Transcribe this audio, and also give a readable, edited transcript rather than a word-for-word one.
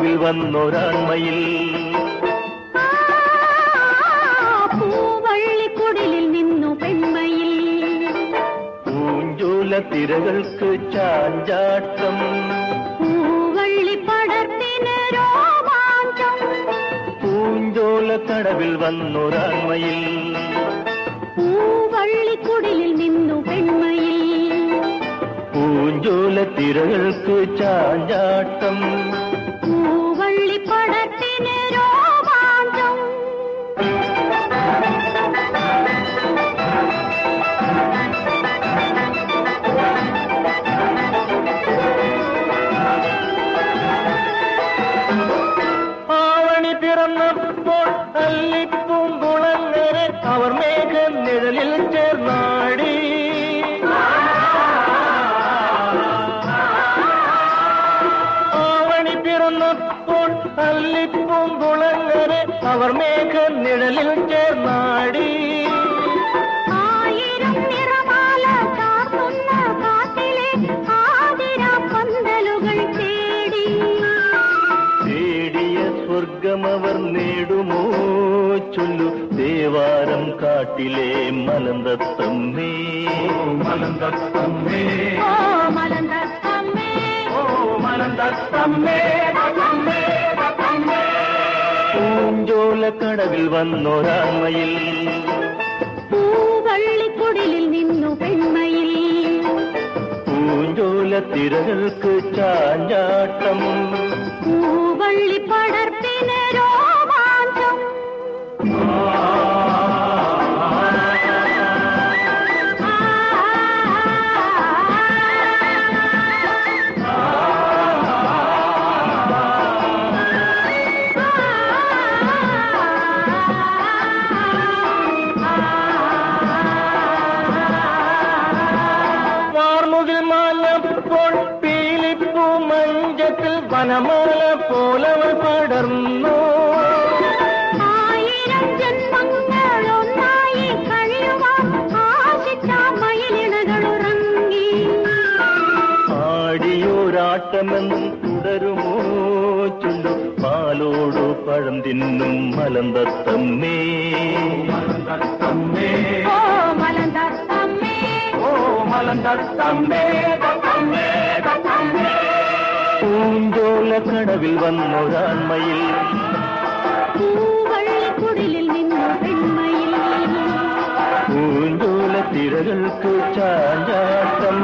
കടവിൽ വന്നൊരാൺമയിൽ പൂവള്ളിക്കുടലിൽ നിന്നു പെൺമയിൽ പൂഞ്ചോല തിരകൾക്ക് ചാഞ്ചാട്ടം പൂവള്ളി പടർത്തിന് രോമാഞ്ചം പൂഞ്ചോല കടവിൽ വന്നൊരാൺമയിൽ പൂവള്ളിക്കുടലിൽ നിന്നു പെൺമയിൽ പൂഞ്ചോല തിരകൾക്ക് ചാഞ്ചാട്ടം പൂവള്ളി പടർത്തിന് രോമാഞ്ചം ആവണി പിറന്നപ്പോൾ അല്ലിപ്പൂങ്കുളങ്ങരെ അവർ മേഘ നിഴലിൽ ചേർന്നാടി ആവണി പിറന്നപ്പോൾ അല്ലിപ്പൂങ്കുളങ്ങരെ അവർ മേഘ നിഴലിൽ ചേർന്നാടി ആയിരം നിറമാല ചാർത്തുന്ന കാട്ടിലെ ആതിര പന്തലുകൾ തേടി തേടിയ സ്വർഗമവർ നേടുമോ ചൊല്ലു ദേവാരം കാട്ടിലെ മലന്തത്തമ്മേ മലന്തത്തമ്മേ ഓ മലന്തത്തമ്മേ ഓ മലന്തത്തമ്മേ പൂഞ്ചോല കടവിൽ വന്നൊരാൺമയിൽ പൂവള്ളിക്കുടലിൽ നിന്നു പെൺമയിൽ പൂഞ്ചോല തിരകൾക്ക് ചാഞ്ചാട്ടം പൂവള്ളി പടർത്തിന് രോമാഞ്ചം വാർമുകിൽ മാലപ്പോൾ പീലിപ്പൂ മഞ്ചത്തിൽ വനമാല പോലവൾ പടർന്നു ആയിരം ജന്മങ്ങൾ ഒന്നായി കഴിയുവാൻ ആശിച്ച മയിലിണകളുറങ്ങി ആടിയോരാട്ടമെന്നും തുടരുമോ ചൊല്ലു പാലോടു പഴം തിന്നും മലന്തത്തമ്മേ മലന്തത്തമ്മേ ഓ മലന്തത്തമ്മേ ഓ മലന്തത്തമ്മേ പൂഞ്ചോല കടവിൽ വന്നൊരാൺമയിൽ പൂവള്ളിക്കുടലിൽ നിന്നു പെൺമയിൽ പൂഞ്ചോല തിരകൾക്ക് ചാഞ്ചാട്ടം